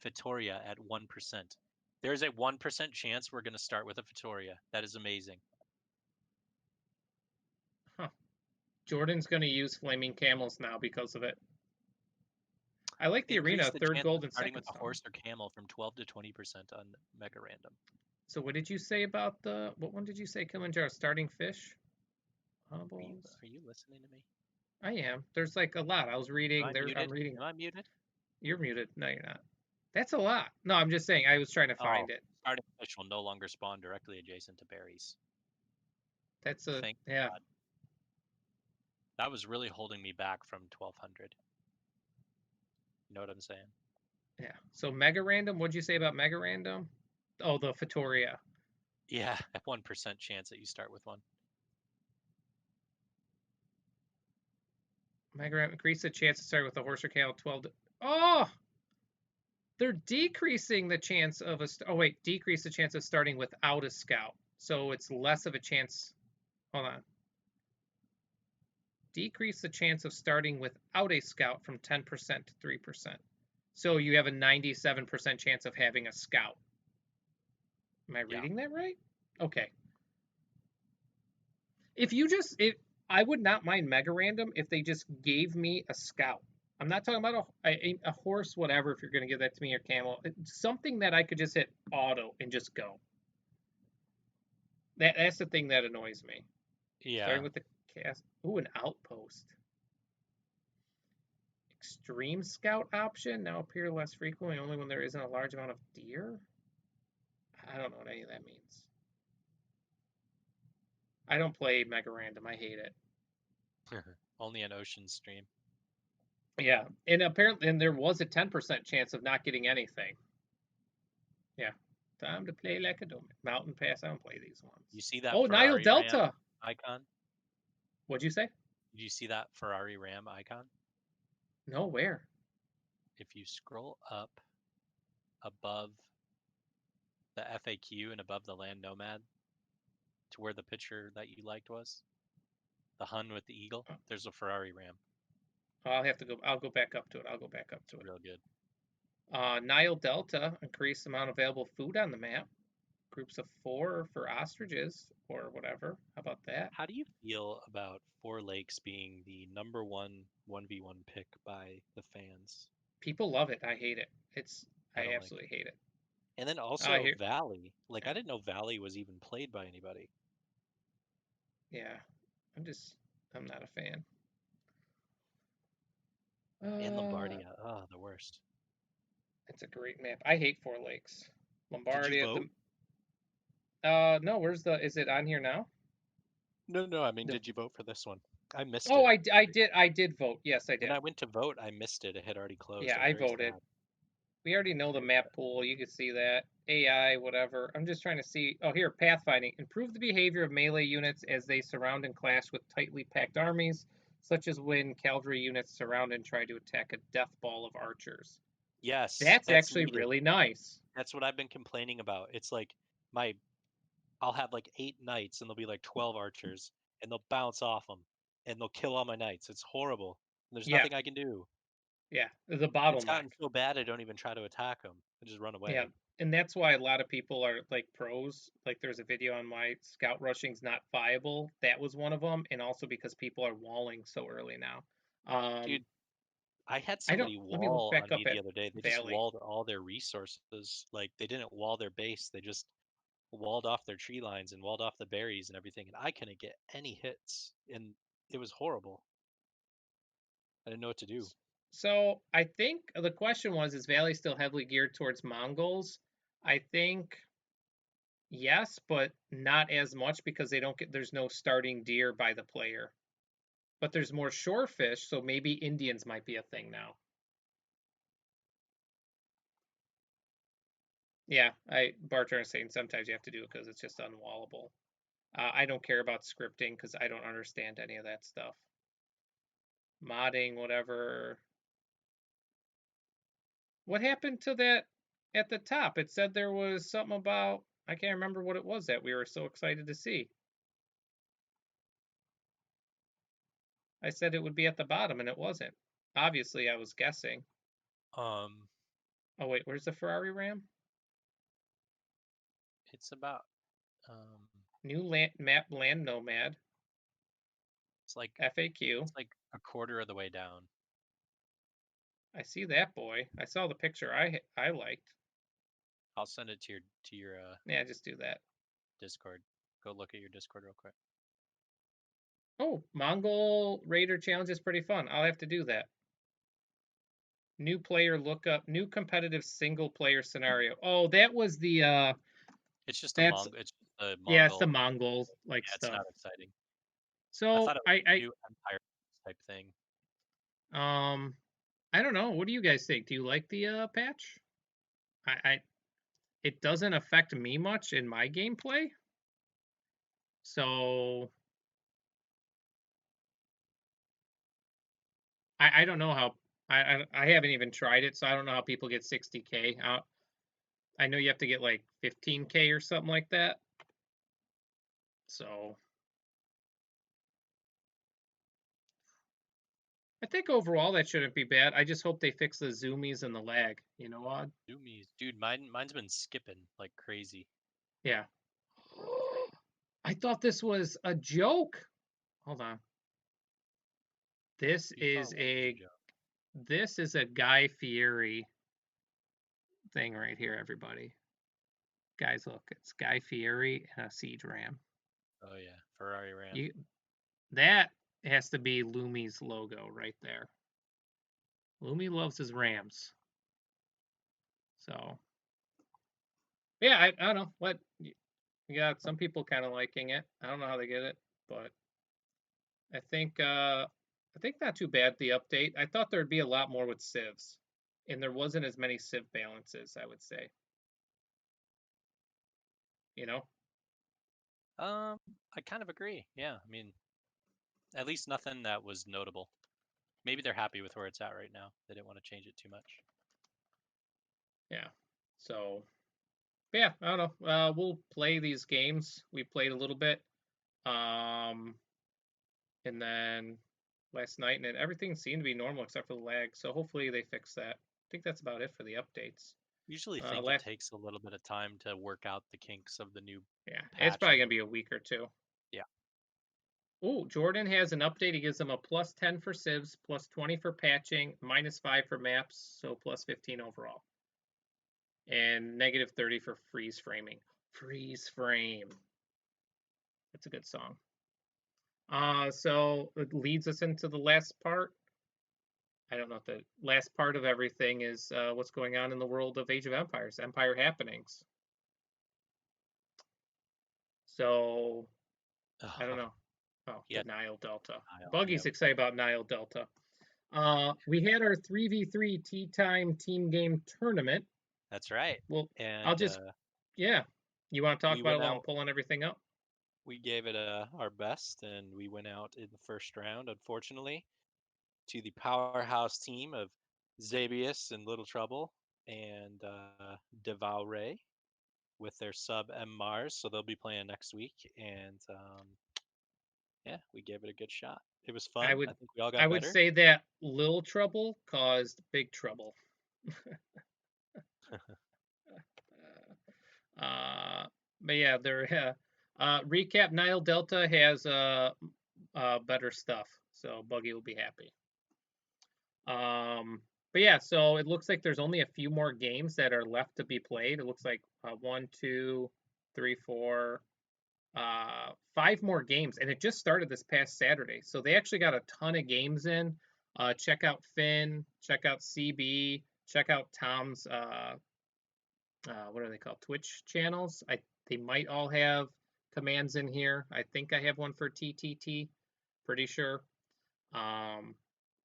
Fitoria at 1%. There's a 1% chance we're going to start with a Fitoria. That is amazing. Huh. Jordan's going to use flaming camels now because of it. I like the Increase arena, the third chance of gold and starting second with a stone. horse or camel from 12 to 20% on Mega Random. So what did you say about the what one did you say, Kilimanjaro? Starting fish? Are you Huddles. are you listening to me? I am. There's like a lot. I was Am reading I there. I'm muted? reading. Am I muted? You're muted. No, you're not. That's a lot. No, I'm just saying. I was trying to Oh, find it. starting fish will no longer spawn directly adjacent to berries. That's a Thank yeah, God. That was really holding me back from 1200. You know what I'm saying? yeah. So mega random. What'd you say about mega random? Oh, the Fatoria. Yeah, at 1% chance that you start with one. Mega random increase the chance to start with a horse or camel 12. Oh, they're decreasing the chance of a. Oh wait, decrease the chance of starting without a scout. So it's less of a chance. Hold on. Decrease the chance of starting without a scout from 10% to 3%. So you have a 97% chance of having a scout. Am I Yeah. reading that right? Okay. If you just, I would not mind mega random if they just gave me a scout. I'm not talking about a horse, whatever, if you're going to give that to me, or camel. Something that I could just hit auto and just go. That's the thing that annoys me. Yeah. Starting with the cast. Ooh, an outpost. Extreme scout option now appear less frequently only when there isn't a large amount of deer. I don't know what any of that means. I don't play Mega Random. I hate it. Only an ocean stream. Yeah, and apparently, and there was a 10% chance of not getting anything. Yeah, time to play like a dummy. Mountain Pass. I don't play these You ones. see that Oh, Nile Ferrari Ram Delta. icon? What'd you say? Did you see that Ferrari Ram icon? No, where? If you scroll up above the FAQ and above the Land Nomad to where the picture that you liked was, the Hun with the eagle, there's a Ferrari Ram. I'll have to go. I'll go back up to it. I'll go back up It's to it. real good. Nile Delta. Increased amount of available food on the map. Groups of 4 for ostriches or whatever. How about that? How do you feel about Four Lakes being the number one 1v1 pick by the fans? People love it. I hate it. I I don't like it. absolutely hate it. And then I also hear. Valley. Like I Yeah. didn't know Valley was even played by anybody. Yeah. I'm just. I'm not a fan. And Uh, Lombardia. Oh, the worst. it's a great map. I hate Four Lakes. Did you Lombardia. vote? No. Where's the? Is it on here now? No, no, I mean, The. did you vote for this one? I missed Oh, it. I did vote. Yes, I When did. I went to vote, I missed it. It had already Yeah, closed. I'm I very voted. sad. We already know the Very map sad. pool. You can see that. AI, whatever. I'm just trying to see. Oh, here, pathfinding. Improve the behavior of melee units as they surround and clash with tightly packed armies, such as when cavalry units surround and try to attack a death ball of archers. Yes, That's that's actually needed. really nice. That's what I've been complaining about. It's like my I'll have like 8 knights and there'll be like 12 archers and they'll bounce off them and they'll kill all my knights. It's horrible. There's Yeah, nothing I can do. yeah. The It's gotten bottleneck. so bad I don't even try to attack them. I just run Yeah, away. and that's why a lot of people are like pros. Like there's a video on why scout rushing's not viable. That was one of them, and also because people are walling so early now. Dude, Um, I had I don't. somebody Let me look wall back on up me at the other day. They just Valley. walled all their resources. Like they didn't wall their base. They just walled off their tree lines and walled off the berries and everything. And I couldn't get any hits. And it was horrible. I didn't know what to do. So I think the question was, is Valley still heavily geared towards Mongols? I think Yes, but not as much because they don't get there's no starting deer by the player. But there's more shorefish, so maybe Indians might be a thing now. Yeah, Barter is saying sometimes you have to do it because it's just unwallable. I don't care about scripting because I don't understand any of that stuff. Modding, whatever. What happened to that at the top? It said there was something about, I can't remember what it was that we were so excited to see. I said it would be at the bottom and it wasn't. Obviously, I was guessing. Um, Oh, wait, where's the Ferrari Ram? it's about um, New land, map Land Nomad, it's like FAQ. it's like a quarter of the way down. I see that boy. I saw the picture I liked. I'll send it to your Yeah, just do that. Discord. Go look at your Discord real quick. Oh, Mongol Raider Challenge is pretty fun. I'll have to do that. New player lookup, new competitive single player scenario. Oh, that was the It's just a that's Mongol. It's just a yeah, it's the Mongol. Mongol like Yeah, it's stuff. not exciting. I So thought it was a new Empire type thing. um I don't know. What do you guys think? Do you like the patch? I it doesn't affect me much in my gameplay. So I don't know how I haven't even tried it, so I don't know how people get 60K. I know you have to get like 15K or something like that. So I think overall that shouldn't be bad. I just hope they fix the zoomies and the lag. You know what? Zoomies, dude. Mine's been skipping like crazy. Yeah. I thought this was a joke. Hold on. This You is thought what was a a joke? this is a Guy Fieri thing right here, everybody. Guys, look, it's Guy Fieri and a siege ram. Oh yeah, Ferrari Ram. You that has to be Lumi's logo right there. Lumi loves his rams. So yeah, I don't know what you got. Some people kind of liking it. I don't know how they get it, but I think not too bad the update. I thought there'd be a lot more with civs, and there wasn't as many civ balances. I would say, you know, I kind of agree. Yeah, I mean, at least nothing that was notable. Maybe they're happy with where it's at right now. They didn't want to change it too much. yeah. So yeah, I don't know. We'll play these games. We played a little bit, um, and then last night, and everything seemed to be normal except for the lag. So hopefully they fix that. I think that's about it for the updates. Usually think it Last takes a little bit of time to work out the kinks of the new Yeah, it's patch probably and gonna be a week or two. yeah. Oh, Jordan has an update. He gives them a plus 10 for civs, plus 20 for patching, minus 5 for maps, so plus 15 overall. And negative 30 for freeze framing. Freeze frame. That's a good song. So it leads us into the last part. I don't know if the last part of everything is what's going on in the world of Age of Empires, Empire happenings. So I don't know. Oh, the Yeah, Nile Delta. Nile. Buggy's Yep. excited about Nile Delta. We had our 3v3 tea time team game tournament. That's right. Well, I'll And just, yeah. You want to talk we about it went while I'm out. pulling everything up? We gave it our best, and we went out in the first round, unfortunately, to the powerhouse team of Zabius and Little Trouble and Devaure with their sub M Mars. So they'll be playing next week, and yeah, we gave it a good shot. It was I fun. I would, think we all I got would better. say that Lil Trouble caused big trouble. Uh, but yeah, there. Recap: Nile Delta has better stuff, so Buggy will be happy. But yeah, so it looks like there's only a few more games that are left to be played. It looks like one, two, three, four, 5 more games, and it just started this past Saturday. So they actually got a ton of games in. Check out Finn, check out CB, check out Tom's what are they called? Twitch channels. They might all have commands in here. I think I have one for TTT, pretty sure. Um,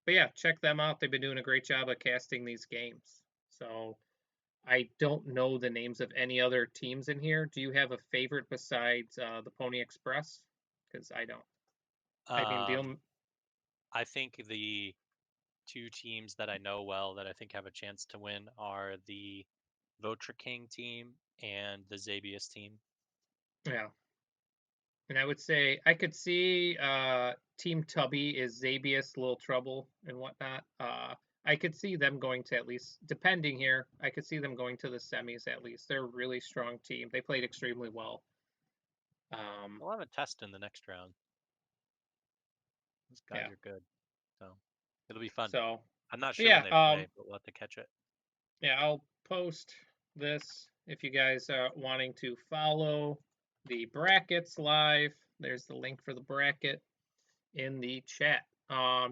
but yeah, check them out. They've been doing a great job of casting these games. So I don't know the names of any other teams in here. Do you have a favorite besides the Pony Express? Because I don't. I mean, the Um, only, I think the two teams that I know well that I think have a chance to win are the Votra King team and the Zabius team. yeah. And I would say I could see Team Tubby is Zabius, Little Trouble, and whatnot. I could see them going to at least, depending here, I could see them going to the semis at least. They're a really strong team. They played extremely well. Um, We'll have a test in the next round. Those guys yeah. are good, so it'll be fun. So, I'm not sure when yeah. they play, but we'll have to catch it. Yeah. I'll post this if you guys are wanting to follow the brackets live. There's the link for the bracket in the chat.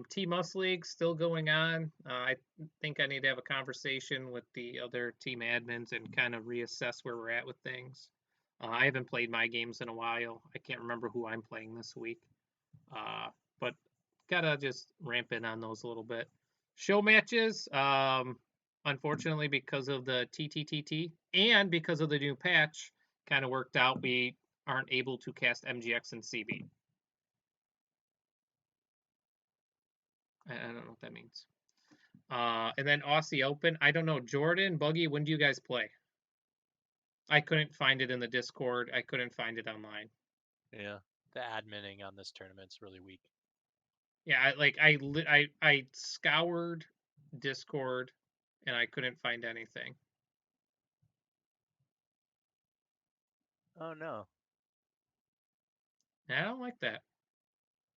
T Mus League still going on. I think I need to have a conversation with the other team admins and kind of reassess where we're at with things. I haven't played my games in a while. I can't remember who I'm playing this week. But gotta just ramp in on those a little bit. Show matches, unfortunately, because of the TTTT and because of the new patch, kind of worked out. We aren't able to cast MGX and CB. I don't know what that means. And then Aussie Open. I don't know. Jordan, Buggy, when do you guys play? I couldn't find it in the Discord. I couldn't find it online. Yeah, the adminning on this tournament's really weak. Yeah, I scoured Discord and I couldn't find anything. Oh no, And I don't like that.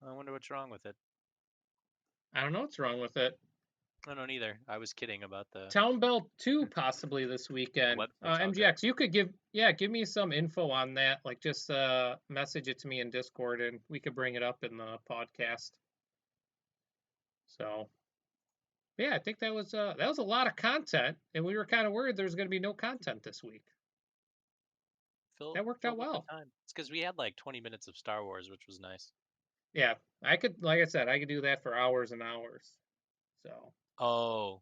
I wonder what's wrong with it. I don't know what's wrong with it. I don't either. I was kidding about Town Bell 2 possibly this the weekend. website's all good. MGX, you could give me some info on that. Like just message it to me in Discord and we could bring it up in the podcast. So yeah, I think that was a lot of content, and we were kind of worried there was going to be no content this week. Filled That worked out filled with the well. time. It's because we had like 20 minutes of Star Wars, which was nice. Yeah, I could, like I said, I could do that for hours and hours. So, Oh,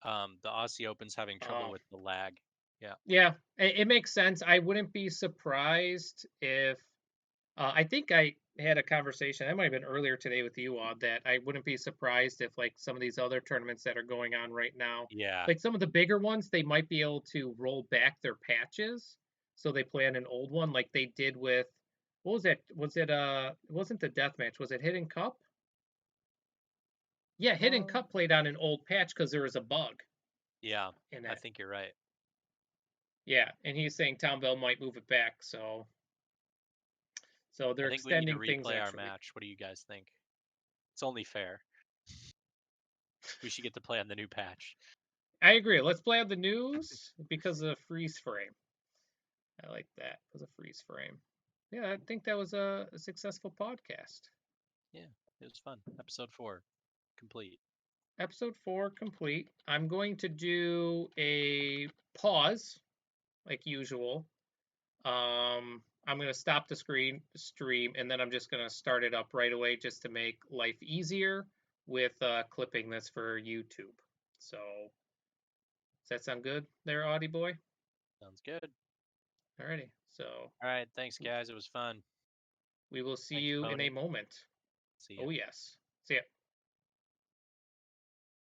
the Aussie Open's having trouble um, with the lag. Yeah, yeah, it makes sense. I wouldn't be surprised if I think I had a conversation. That might have been earlier today with you, Odd. That I wouldn't be surprised if like some of these other tournaments that are going on right now, yeah. like some of the bigger ones, they might be able to roll back their patches so they play on an old one, like they did with what was it? Was it it wasn't the death match? Was it Hidden Cup? Yeah, Hidden Um, Cup played on an old patch because there was a bug yeah, in I it. think you're right. Yeah, and he's saying Town Bell might move it back, so I they're think we need to extending things replay our extra week. match. What do you guys think? It's only fair. We should get to play on the new patch. I agree. Let's play on the news because of freeze frame. I like that because of freeze frame. Yeah, I think that was a successful podcast. Yeah, it was fun. Episode 4 complete. Episode 4 complete. I'm going to do a pause like usual. I'm going to stop the screen stream and then I'm just going to start it up right away just to make life easier with clipping this for YouTube. So, does that sound good there, Audie boy? Sounds good. Alrighty. So, All right, thanks guys. It was fun. we will see Thanks, you in a Pony. moment. See ya. Oh, yes. See ya.